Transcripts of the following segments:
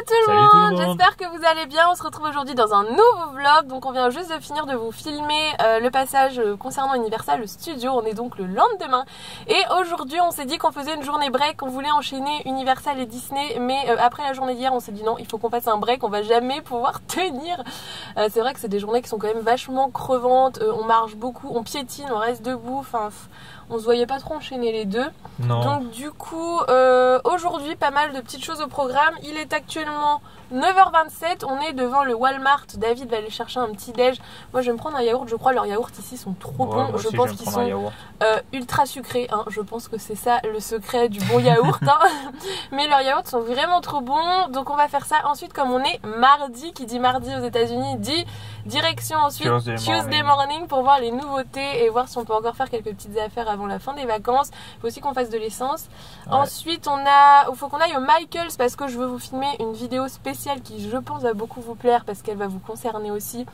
tout le monde, monde. J'espère que vous allez bien. On se retrouve aujourd'hui dans un nouveau vlog. Donc on vient juste de finir de vous filmer le passage concernant Universal Studios. On est donc le lendemain. Et aujourd'hui on s'est dit qu'on faisait une journée break. On voulait enchaîner Universal et Disney. Mais après la journée d'hier on s'est dit non, il faut qu'on fasse un break. On va jamais pouvoir tenir. C'est vrai que c'est des journées qui sont quand même vachement crevantes. On marche beaucoup, on piétine, on reste debout. Enfin, on se voyait pas trop enchaîner les deux. Non. Donc du coup aujourd'hui pas mal de petites choses au programme. Il est actuellement 9h27, on est devant le Walmart. David va aller chercher un petit déj. Moi je vais me prendre un yaourt, je crois leurs yaourts ici sont trop bons. Je pense qu'ils sont ultra sucrés, hein. Je pense que c'est ça le secret du bon yaourt, hein. Mais leurs yaourts sont vraiment trop bons. Donc on va faire ça ensuite. Comme on est mardi, qui dit mardi aux États-Unis dit direction ensuite Tuesday morning pour voir les nouveautés et voir si on peut encore faire quelques petites affaires avant la fin des vacances. Il faut aussi qu'on fasse de l'essence. Ouais. Ensuite il faut qu'on aille au Michaels parce que je veux vous filmer une vidéo spéciale qui je pense va beaucoup vous plaire parce qu'elle va vous concerner aussi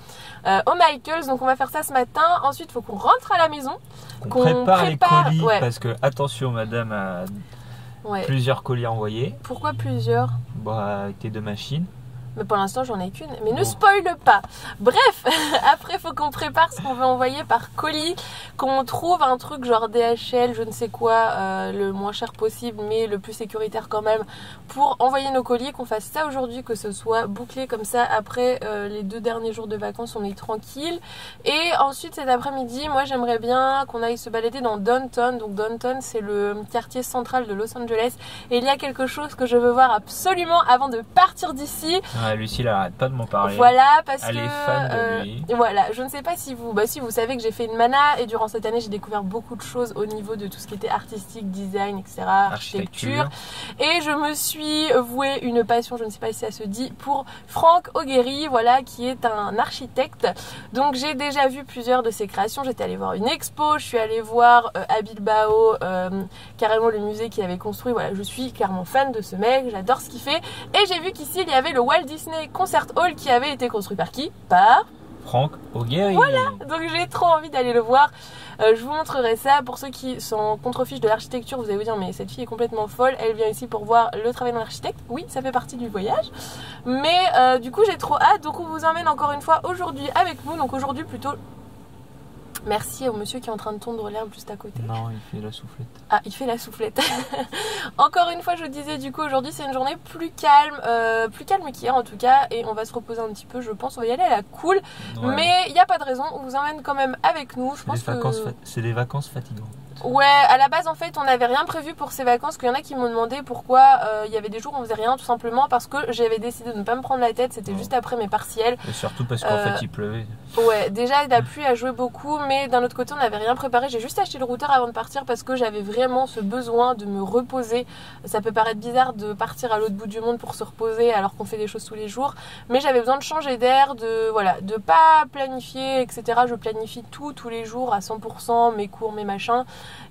au Michaels. Donc on va faire ça ce matin. Ensuite il faut qu'on rentre à la maison, qu'on prépare les colis, ouais. Parce que attention, madame a plusieurs colis à envoyer. Pourquoi plusieurs? Bah avec tes deux machines. Mais pour l'instant j'en ai qu'une. Mais ne spoile pas. Bref, après il faut qu'on prépare ce qu'on veut envoyer par colis, qu'on trouve un truc genre DHL, je ne sais quoi, le moins cher possible mais le plus sécuritaire quand même pour envoyer nos colis, qu'on fasse ça aujourd'hui, que ce soit bouclé comme ça. Après les 2 derniers jours de vacances on est tranquille. Et ensuite cet après-midi moi j'aimerais bien qu'on aille se balader dans Downtown. Donc Downtown c'est le quartier central de Los Angeles et il y a quelque chose que je veux voir absolument avant de partir d'ici. Lucie elle arrête pas de m'en parler. Voilà, parce elle que est fan de lui. Voilà, je ne sais pas si vous savez que j'ai fait une mana et durant cette année j'ai découvert beaucoup de choses au niveau de tout ce qui était artistique, design, etc., architecture. Et je me suis vouée une passion, je ne sais pas si ça se dit, pour Frank O'Gary, voilà, qui est un architecte. Donc j'ai déjà vu plusieurs de ses créations. J'étais allée voir une expo, je suis allée voir à Bilbao carrément le musée qu'il avait construit. Voilà, je suis clairement fan de ce mec, j'adore ce qu'il fait. Et j'ai vu qu'ici il y avait le Walt Disney Concert Hall qui avait été construit par qui? Par Frank O'Gary. Voilà, donc j'ai trop envie d'aller le voir. Je vous montrerai ça. Pour ceux qui sont contrefiches de l'architecture, vous allez vous dire mais cette fille est complètement folle, elle vient ici pour voir le travail d'un architecte. Oui, ça fait partie du voyage. Mais du coup j'ai trop hâte. Donc on vous emmène encore une fois aujourd'hui avec nous. Donc aujourd'hui plutôt... Merci au monsieur qui est en train de tondre l'herbe juste à côté. Non, il fait la soufflette. Ah, il fait la soufflette. Encore une fois, je disais, du coup, aujourd'hui, c'est une journée plus calme qu'hier en tout cas. Et on va se reposer un petit peu, je pense. On va y aller à la cool. Ouais. Mais il n'y a pas de raison. On vous emmène quand même avec nous. C'est des vacances fatigantes. Ouais, à la base en fait on n'avait rien prévu pour ces vacances, qu'il y en a qui m'ont demandé pourquoi il y avait des jours où on faisait rien, tout simplement parce que j'avais décidé de ne pas me prendre la tête, c'était juste après mes partiels. Et surtout parce qu'en fait il pleuvait. Ouais, déjà la pluie a joué beaucoup, mais d'un autre côté on n'avait rien préparé, j'ai juste acheté le routeur avant de partir parce que j'avais vraiment ce besoin de me reposer. Ça peut paraître bizarre de partir à l'autre bout du monde pour se reposer alors qu'on fait des choses tous les jours, mais j'avais besoin de changer d'air, de pas planifier, etc. Je planifie tous les jours à 100%, mes cours, mes machins.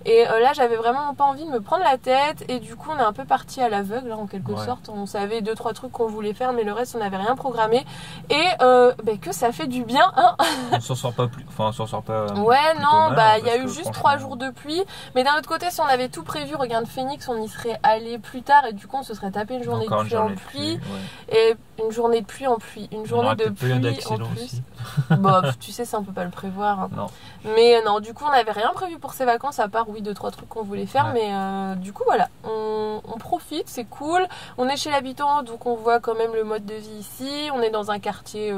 Et là j'avais vraiment pas envie de me prendre la tête et du coup on est un peu parti à l'aveugle en quelque sorte. On savait 2-3 trucs qu'on voulait faire mais le reste on n'avait rien programmé et que ça fait du bien, hein. On s'en sort pas plus, enfin on s'en sort pas. Ouais non, bah il y a eu juste 3 jours de pluie, mais d'un autre côté si on avait tout prévu, regarde Phoenix, on y serait allé plus tard et du coup on se serait tapé une journée de pluie en pluie et une journée de pluie en pluie, une journée de pluie en plus. Bon, tu sais ça on peut pas le prévoir, hein. Non. Mais non, du coup on n'avait rien prévu pour ces vacances à part 2-3 trucs qu'on voulait faire, mais du coup voilà, on profite, c'est cool. On est chez l'habitant donc on voit quand même le mode de vie ici. On est dans un quartier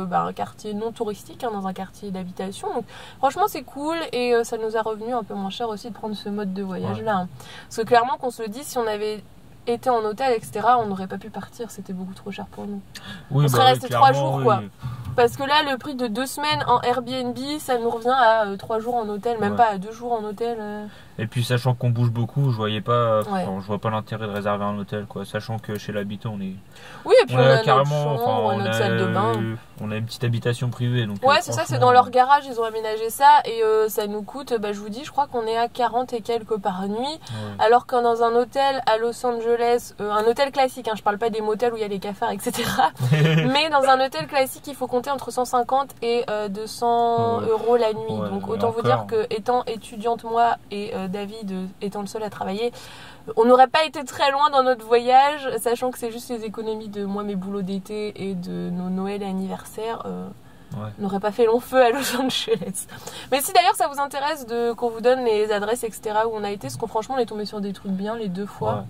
non touristique, hein, dans un quartier d'habitation, donc franchement c'est cool et ça nous a revenu un peu moins cher aussi de prendre ce mode de voyage là, hein. Parce que clairement qu'on se le dit, si on avait été en hôtel etc, on n'aurait pas pu partir, c'était beaucoup trop cher pour nous. Oui, on serait resté 3 jours quoi. Parce que là, le prix de 2 semaines en Airbnb, ça nous revient à 3 jours en hôtel, même pas à 2 jours en hôtel. Et puis sachant qu'on bouge beaucoup, je vois pas l'intérêt de réserver un hôtel, quoi. Sachant que chez l'habitant, on est. Oui, et puis on a carrément, notre chambre, notre salle de bain. On a une petite habitation privée, donc. Ouais, c'est ça, c'est dans leur garage, ils ont aménagé ça et ça nous coûte, je vous dis, je crois qu'on est à 40 et quelques par nuit. Ouais. Alors que dans un hôtel à Los Angeles, un hôtel classique, hein, je parle pas des motels où il y a les cafards, etc. Mais dans un hôtel classique, il faut compter entre 150 et 200 euros la nuit. Donc autant vous dire que étant étudiante moi et David étant le seul à travailler, on n'aurait pas été très loin dans notre voyage, sachant que c'est juste les économies de moi, mes boulots d'été et de nos Noël et anniversaires. N'aurait pas fait long feu à Los Angeles. Mais si d'ailleurs ça vous intéresse qu'on vous donne les adresses, etc. où on a été, parce que franchement on est tombé sur des trucs bien les 2 fois.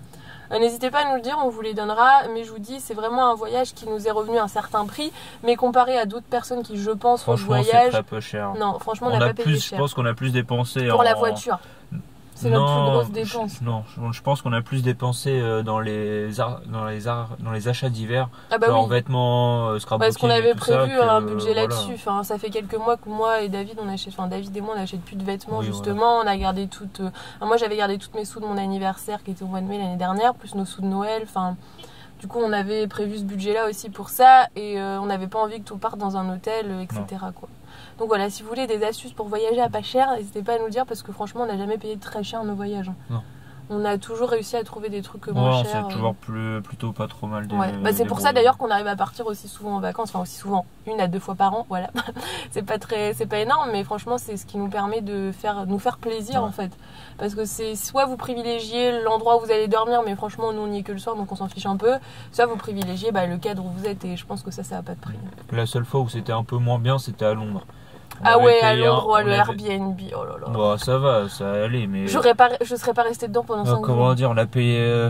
N'hésitez pas à nous le dire, on vous les donnera. Mais je vous dis, c'est vraiment un voyage qui nous est revenu à un certain prix. Mais comparé à d'autres personnes qui, je pense, font ce voyage... Franchement, c'est très peu cher. Non, franchement, on n'a pas payé cher. Je pense qu'on a plus dépensé pour la voiture. C'est notre plus grosse dépense. Non, je pense qu'on a plus dépensé dans les achats d'hiver, bah genre vêtements, scrapbooking. Parce qu'on avait prévu un budget là-dessus. Enfin, ça fait quelques mois que moi et David, David et moi, on n'achète plus de vêtements justement. On a gardé toutes. Moi, j'avais gardé toutes mes sous de mon anniversaire qui était au mois de mai l'année dernière, plus nos sous de Noël. Enfin, du coup, on avait prévu ce budget-là aussi pour ça, et on n'avait pas envie que tout parte dans un hôtel, etc. quoi. Donc voilà, si vous voulez des astuces pour voyager à pas cher, n'hésitez pas à nous dire, parce que franchement, on n'a jamais payé très cher nos voyages. Non. On a toujours réussi à trouver des trucs moins chers. C'est toujours plutôt pas trop mal. C'est pour ça d'ailleurs qu'on arrive à partir aussi souvent en vacances, enfin aussi souvent, 1 à 2 fois par an, voilà. c'est pas énorme, mais franchement c'est ce qui nous permet de nous faire plaisir en fait. Parce que c'est soit vous privilégiez l'endroit où vous allez dormir, mais franchement nous on n'y est que le soir donc on s'en fiche un peu, soit vous privilégiez le cadre où vous êtes, et je pense que ça n'a pas de prix. La seule fois où c'était un peu moins bien, c'était à Londres. Ah ouais, à Londres, le Airbnb, oh là là. Bon, ça va, ça allait, mais... Je serais pas restée dedans pendant 5 jours. Comment dire, on a payé,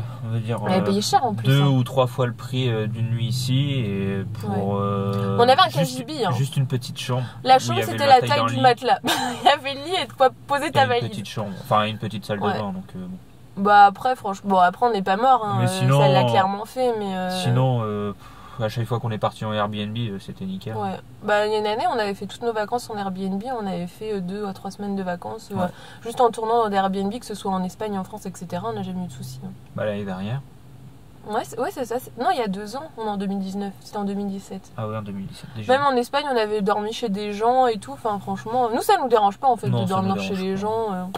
on a payé cher en plus. 2 ou 3 fois le prix d'une nuit ici, et pour... on avait un KGB, juste une petite chambre. La chambre, c'était la taille du matelas. Il y avait le lit et de quoi poser ta valise. Une petite chambre, enfin une petite salle de bain, donc bon. Bah après, franchement, après on n'est pas mort, hein. Sinon, ça l'a clairement fait, mais... Sinon... à chaque fois qu'on est parti en Airbnb, c'était nickel. Ouais. Bah, il y a une année, on avait fait toutes nos vacances en Airbnb. On avait fait 2 à 3 semaines de vacances, juste en tournant dans des Airbnb, que ce soit en Espagne, en France, etc. On n'a jamais eu de soucis. Hein. Bah, l'année dernière. Ouais, c'est ça. Non, il y a 2 ans, on est en 2019. C'était en 2017. Ah ouais, en 2017 déjà. Même en Espagne, on avait dormi chez des gens et tout. Enfin, franchement, nous, ça nous dérange pas en fait de dormir chez les gens.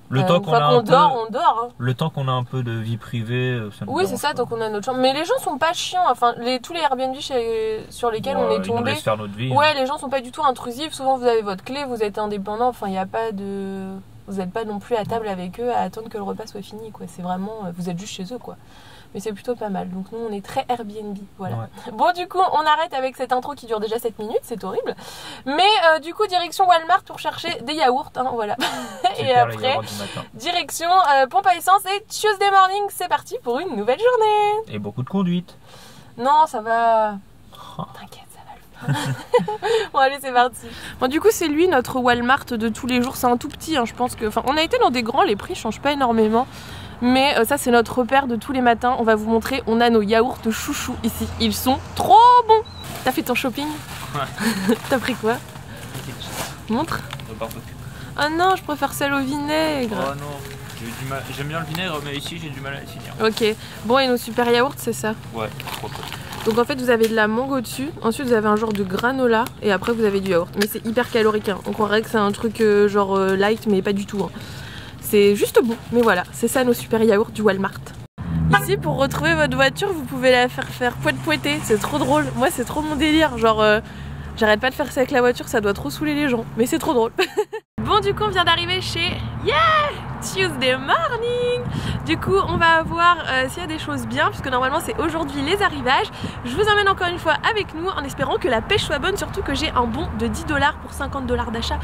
Le temps qu'on a on dort. Hein. Le temps qu'on a un peu de vie privée, ça nous c'est ça, tant qu'on a notre chambre. Mais les gens sont pas chiants. Enfin, tous les Airbnb sur lesquels on est tombé. Ils nous laissent faire notre vie. Ouais, les gens sont pas du tout intrusifs. Souvent, vous avez votre clé, vous êtes indépendant. Enfin, il y a pas de. Vous n'êtes pas non plus à table avec eux à attendre que le repas soit fini, quoi. C'est vraiment. Vous êtes juste chez eux, quoi. Mais c'est plutôt pas mal. Donc nous on est très Airbnb, voilà. Ouais. Bon, du coup on arrête avec cette intro qui dure déjà 7 minutes, c'est horrible. Mais du coup direction Walmart pour chercher des yaourts, hein, voilà. Et après direction pompe à essence et Tuesday morning, c'est parti pour une nouvelle journée. Et beaucoup de conduite. Non, ça va. T'inquiète, ça va le faire. Bon allez, c'est parti. Bon, du coup c'est lui notre Walmart de tous les jours, c'est un tout petit, hein, je pense que... Enfin, on a été dans des grands, les prix changent pas énormément. Mais ça c'est notre repère de tous les matins. On va vous montrer, on a nos yaourts chouchou ici. Ils sont trop bons. T'as fait ton shopping? Ouais. T'as pris quoi? Montre. Ah non, je préfère celle au vinaigre. Oh non, j'aime bien le vinaigre, mais ici j'ai du mal à les finir. Ok, bon, et nos super yaourts, c'est ça? Ouais, trop cool. Donc en fait vous avez de la mangue au-dessus, ensuite vous avez un genre de granola et après vous avez du yaourt. Mais c'est hyper calorique, hein. On croirait que c'est un truc genre light, mais pas du tout, hein. C'est juste bon, mais voilà, c'est ça nos super yaourts du Walmart. Ici, pour retrouver votre voiture, vous pouvez la faire poète-poêter, c'est trop drôle. Moi, c'est trop mon délire, genre, j'arrête pas de faire ça avec la voiture, ça doit trop saouler les gens, mais c'est trop drôle. Bon, du coup, on vient d'arriver chez Tuesday morning. Du coup, on va voir s'il y a des choses bien, puisque normalement, c'est aujourd'hui les arrivages. Je vous emmène encore une fois avec nous, en espérant que la pêche soit bonne, surtout que j'ai un bon de 10 $ pour 50 $ d'achat.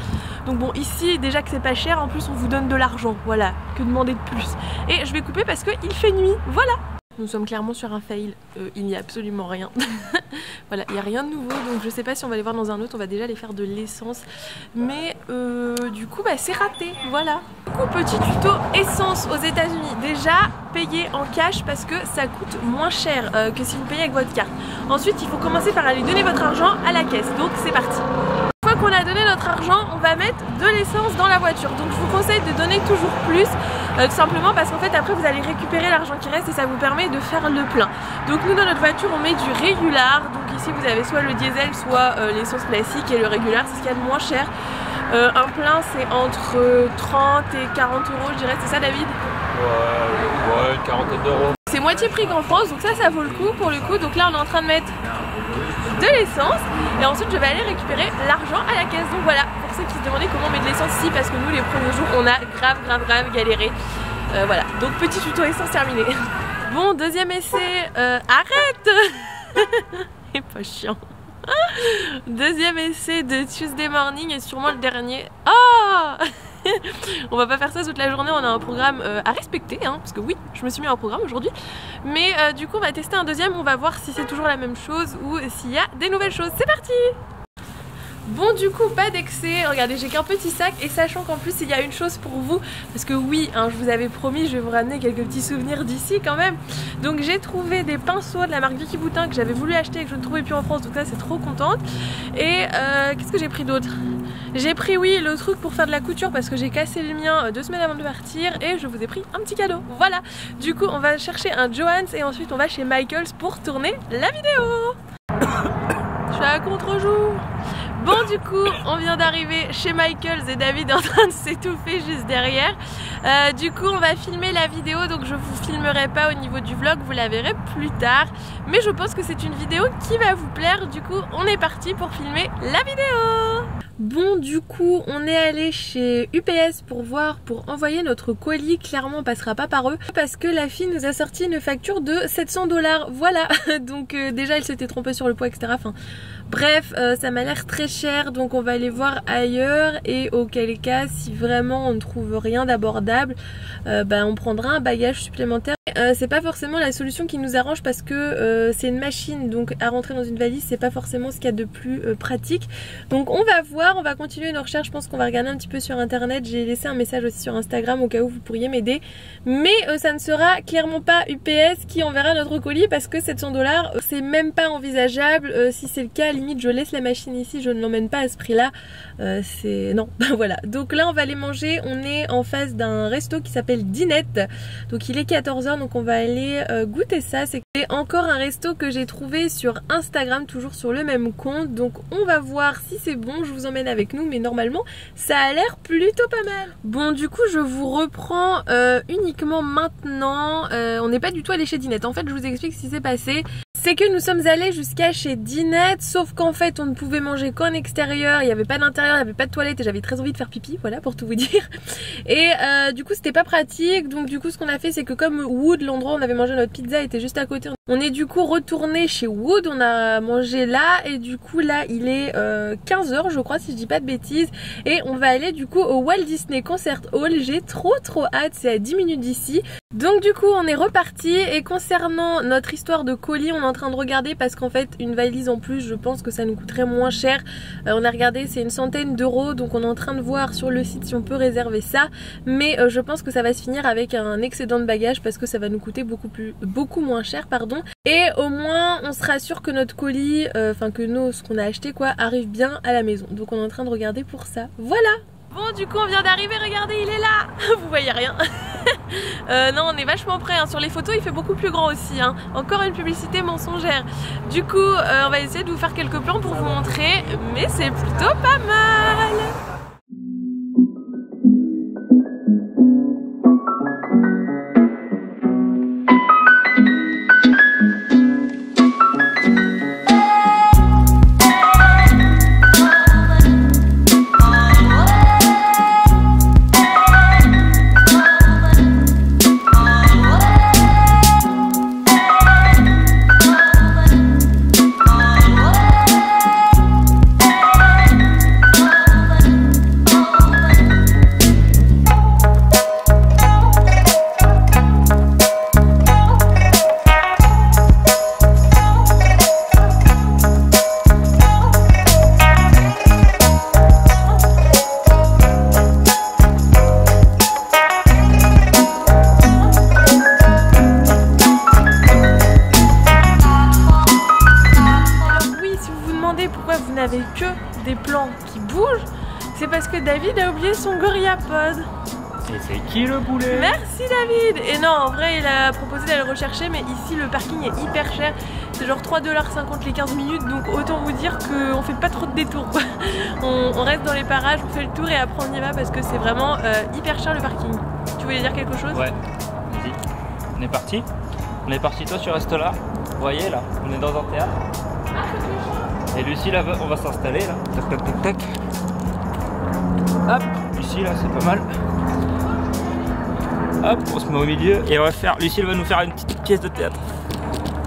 Donc bon, ici, déjà que c'est pas cher, en plus, on vous donne de l'argent, voilà, que demander de plus. Et je vais couper parce qu'il fait nuit, voilà. Nous sommes clairement sur un fail, il n'y a absolument rien. Voilà, il n'y a rien de nouveau, donc je sais pas si on va aller voir dans un autre, on va déjà aller faire de l'essence. Mais du coup, c'est raté, voilà. Du coup, petit tuto essence aux États-Unis. Déjà, payez en cash parce que ça coûte moins cher que si vous payez avec votre carte. Ensuite, il faut commencer par aller donner votre argent à la caisse, donc c'est parti. Une fois qu'on a donné notre argent, on va mettre de l'essence dans la voiture. Donc je vous conseille de donner toujours plus, tout simplement parce qu'en fait après vous allez récupérer l'argent qui reste et ça vous permet de faire le plein. Donc nous dans notre voiture on met du régular. Donc ici vous avez soit le diesel, soit l'essence classique, et le régular c'est ce qu'il y a de moins cher. Un plein c'est entre 30 et 40 €, je dirais, c'est ça David? Ouais, une quarantaine d'euros. C'est moitié prix qu'en France, donc ça vaut le coup pour le coup. Donc là on est en train de mettre de l'essence et ensuite je vais aller récupérer l'argent à la caisse. Donc voilà, pour ceux qui se demandaient comment on met de l'essence ici, parce que nous les premiers jours on a grave galéré. Voilà, donc petit tuto essence terminé. Bon, deuxième essai, arrête. C'est pas chiant. Deuxième essai de Tuesday morning et sûrement le dernier. Oh. On va pas faire ça toute la journée, on a un programme à respecter hein, parce que oui, je me suis mis en programme aujourd'hui. Mais du coup on va tester un deuxième, on va voir si c'est toujours la même chose ou s'il y a des nouvelles choses. C'est parti! Bon du coup pas d'excès, regardez j'ai qu'un petit sac et sachant qu'en plus il y a une chose pour vous, parce que oui hein, je vous avais promis je vais vous ramener quelques petits souvenirs d'ici quand même. Donc j'ai trouvé des pinceaux de la marque Vicky Boutin que j'avais voulu acheter et que je ne trouvais plus en France, donc là c'est trop contente. Et qu'est-ce que j'ai pris d'autre? J'ai pris oui le truc pour faire de la couture parce que j'ai cassé le mien 2 semaines avant de partir et je vous ai pris un petit cadeau. Voilà, du coup on va chercher un Joann's et ensuite on va chez Michaels pour tourner la vidéo. Je suis à contre-jour. Bon du coup on vient d'arriver chez Michaels et David est en train de s'étouffer juste derrière. Du coup on va filmer la vidéo, donc je vous filmerai pas au niveau du vlog, vous la verrez plus tard. Mais je pense que c'est une vidéo qui va vous plaire, du coup on est parti pour filmer la vidéo. Bon du coup on est allé chez UPS pour envoyer notre colis. Clairement on passera pas par eux parce que la fille nous a sorti une facture de 700 $. Voilà. Donc déjà elle s'était trompée sur le poids etc. Enfin bref ça m'a l'air très cher, donc on va aller voir ailleurs et auquel cas si vraiment on ne trouve rien d'abordable on prendra un bagage supplémentaire. C'est pas forcément la solution qui nous arrange parce que c'est une machine, donc à rentrer dans une valise c'est pas forcément ce qu'il y a de plus pratique. Donc on va voir, on va continuer nos recherches. Je pense qu'on va regarder un petit peu sur internet. J'ai laissé un message aussi sur Instagram au cas où vous pourriez m'aider. Mais ça ne sera clairement pas UPS qui enverra notre colis parce que 700 $, c'est même pas envisageable. Si c'est le cas, limite je laisse la machine ici, je ne l'emmène pas à ce prix là. C'est non. Voilà, donc là on va aller manger. On est en face d'un resto qui s'appelle Dinette, donc il est 14 h, donc on va aller goûter ça. C'est encore un resto que j'ai trouvé sur Instagram, toujours sur le même compte, donc on va voir si c'est bon. Je vous emmène avec nous, mais normalement ça a l'air plutôt pas mal. Bon du coup je vous reprends uniquement maintenant. On n'est pas du tout allé chez Dinette. En fait je vous explique ce qui s'est passé. C'est que nous sommes allés jusqu'à chez Dinette, sauf qu'en fait on ne pouvait manger qu'en extérieur, il n'y avait pas d'intérieur, il n'y avait pas de toilette et j'avais très envie de faire pipi, voilà pour tout vous dire. Et du coup c'était pas pratique, donc du coup ce qu'on a fait c'est que comme Wood, l'endroit où on avait mangé notre pizza était juste à côté, on est du coup retourné chez Wood, on a mangé là et du coup là il est 15 h je crois si je dis pas de bêtises, et on va aller du coup au Walt Disney Concert Hall. J'ai trop hâte, c'est à 10 minutes d'ici. Donc du coup on est reparti et concernant notre histoire de colis on est en train de regarder parce qu'en fait une valise en plus je pense que ça nous coûterait moins cher. On a regardé, c'est une centaine d'euros, donc on est en train de voir sur le site si on peut réserver ça, mais je pense que ça va se finir avec un excédent de bagages parce que ça va nous coûter beaucoup moins cher pardon. Et au moins on sera sûr que notre colis, enfin que ce qu'on a acheté quoi arrive bien à la maison, donc on est en train de regarder pour ça. Voilà. Bon du coup on vient d'arriver, regardez il est là. Vous voyez rien. Non on est vachement près hein. Sur les photos il fait beaucoup plus grand aussi hein. Encore une publicité mensongère. Du coup on va essayer de vous faire quelques plans pour vous montrer, mais c'est plutôt pas mal. Que des plans qui bougent, c'est parce que David a oublié son GorillaPod. Et c'est qui le boulet? Merci David. Et non en vrai il a proposé d'aller le rechercher, mais ici le parking est hyper cher, c'est genre 3,50 $ les 15 minutes, donc autant vous dire qu'on fait pas trop de détours quoi. On reste dans les parages, on fait le tour et après on y va parce que c'est vraiment hyper cher le parking. Tu voulais dire quelque chose? Ouais, vas-y, on est parti. On est parti, toi tu restes là. Vous voyez là, on est dans un théâtre. Et Lucie là, on va s'installer là. Tac tac tac tac. Hop, Lucie là, c'est pas mal. Hop, on se met au milieu et on va faire. Lucie elle va nous faire une petite pièce de théâtre.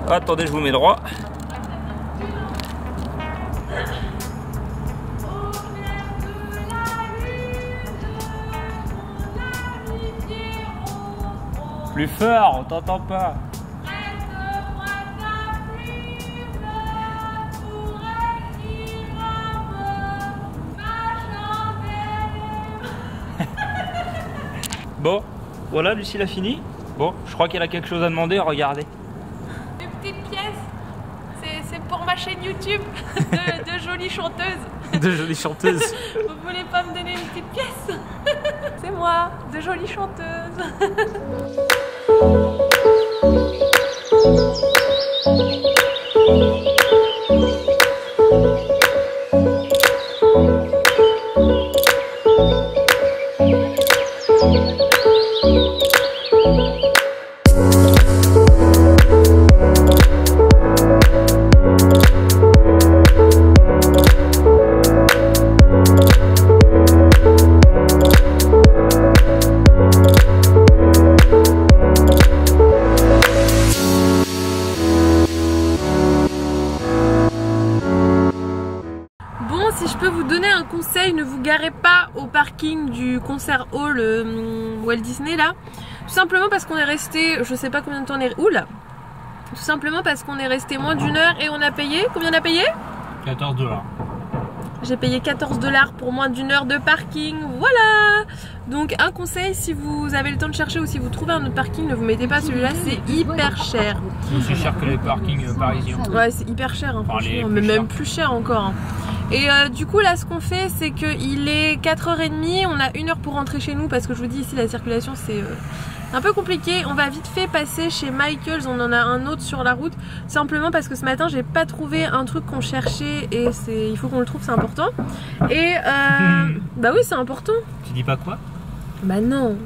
Oh, attendez, je vous mets droit. Plus fort, on t'entend pas. Bon, voilà, Lucie l'a fini. Bon, je crois qu'elle a quelque chose à demander, regardez. Une petite pièce, c'est pour ma chaîne YouTube de jolies chanteuses. De jolies chanteuses. Vous voulez pas me donner une petite pièce? C'est moi, de jolies chanteuses. Si je peux vous donner un conseil, ne vous garez pas au parking du concert hall Walt Disney là. Tout simplement parce qu'on est resté, je sais pas combien de temps on est... Oula. Tout simplement parce qu'on est resté moins d'une heure et on a payé... Combien on a payé? 14 $. J'ai payé 14 $ pour moins d'une heure de parking, voilà. Donc un conseil, si vous avez le temps de chercher ou si vous trouvez un autre parking, ne vous mettez pas celui-là, c'est hyper cher. C'est aussi cher que les parkings parisiens. Ouais, c'est hyper cher, hein, franchement, mais même plus cher encore. Hein. Et du coup là ce qu'on fait c'est qu'il est 4h30, on a 1 heure pour rentrer chez nous parce que je vous dis ici la circulation c'est un peu compliqué. On va vite fait passer chez Michael's, on en a un autre sur la route, simplement parce que ce matin j'ai pas trouvé un truc qu'on cherchait et il faut qu'on le trouve, c'est important. Et bah oui c'est important. Tu dis pas quoi? Bah non.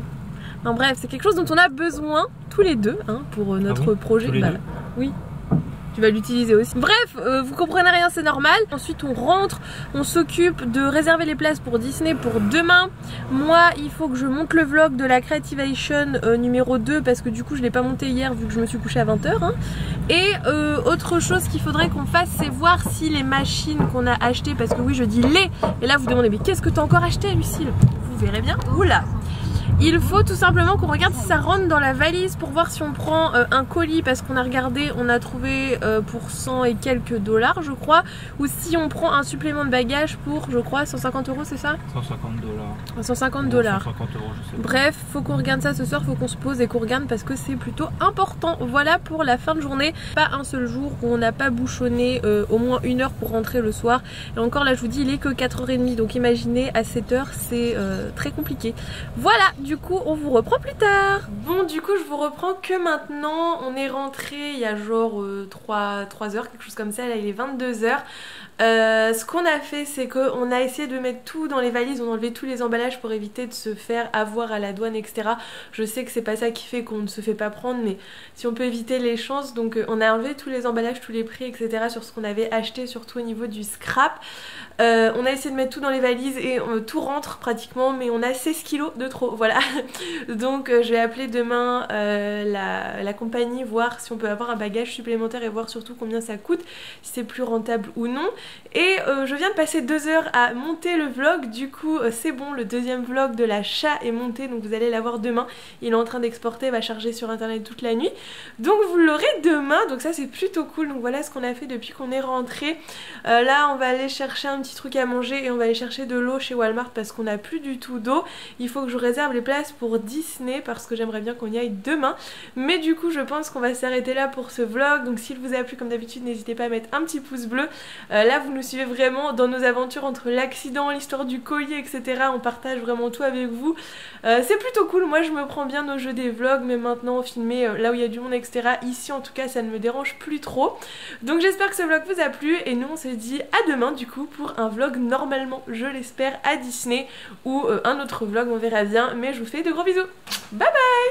Non bref, c'est quelque chose dont on a besoin tous les deux hein, pour notre projet. Tous les deux. Oui. Tu vas l'utiliser aussi. Bref, vous comprenez rien, c'est normal. Ensuite on rentre, on s'occupe de réserver les places pour Disney pour demain. Moi il faut que je monte le vlog de la Creativation numéro 2 parce que du coup je l'ai pas monté hier vu que je me suis couchée à 20 h hein. Et autre chose qu'il faudrait qu'on fasse c'est voir si les machines qu'on a achetées, parce que oui je dis les, et là vous demandez mais qu'est-ce que t'as encore acheté Lucille? Vous verrez bien. Oula. Il faut tout simplement qu'on regarde si ça rentre dans la valise pour voir si on prend un colis, parce qu'on a regardé, on a trouvé pour 100 et quelques $, je crois, ou si on prend un supplément de bagages pour, je crois, 150 €, c'est ça? 150 $. 150 $. 150 €, je sais pas. Bref, faut qu'on regarde ça ce soir, faut qu'on se pose et qu'on regarde parce que c'est plutôt important. Voilà pour la fin de journée. Pas un seul jour où on n'a pas bouchonné au moins 1 heure pour rentrer le soir. Et encore là, je vous dis, il est que 4h30, donc imaginez à 7 h, c'est très compliqué. Voilà, du coup, on vous reprend plus tard. Bon, du coup, je vous reprends que maintenant. On est rentré il y a genre 3 heures, quelque chose comme ça. Là, il est 22 h. Ce qu'on a fait, c'est qu'on a essayé de mettre tout dans les valises, on a enlevé tous les emballages pour éviter de se faire avoir à la douane, etc. Je sais que c'est pas ça qui fait qu'on ne se fait pas prendre, mais si on peut éviter les chances, donc on a enlevé tous les emballages, tous les prix, etc. sur ce qu'on avait acheté, surtout au niveau du scrap. On a essayé de mettre tout dans les valises et tout rentre pratiquement, mais on a 16 kilos de trop, voilà. Donc je vais appeler demain la compagnie, voir si on peut avoir un bagage supplémentaire et voir surtout combien ça coûte, si c'est plus rentable ou non. Et je viens de passer 2 heures à monter le vlog, du coup c'est bon, le deuxième vlog de l'achat est monté, donc vous allez l'avoir demain. Il est en train d'exporter, va charger sur internet toute la nuit, donc vous l'aurez demain, donc ça c'est plutôt cool. Donc voilà ce qu'on a fait depuis qu'on est rentré. Là on va aller chercher un petit truc à manger et on va aller chercher de l'eau chez Walmart parce qu'on n'a plus du tout d'eau. Il faut que je réserve les places pour Disney parce que j'aimerais bien qu'on y aille demain, mais du coup je pense qu'on va s'arrêter là pour ce vlog. Donc s'il vous a plu, comme d'habitude, n'hésitez pas à mettre un petit pouce bleu. Là vous nous suivez vraiment dans nos aventures entre l'accident, l'histoire du collier, etc. On partage vraiment tout avec vous. C'est plutôt cool, moi je me prends bien au jeu des vlogs, mais maintenant filmer là où il y a du monde, etc. Ici en tout cas ça ne me dérange plus trop. Donc j'espère que ce vlog vous a plu et nous on se dit à demain du coup pour un vlog normalement, je l'espère, à Disney ou un autre vlog, on verra bien. Mais je vous fais de gros bisous. Bye bye.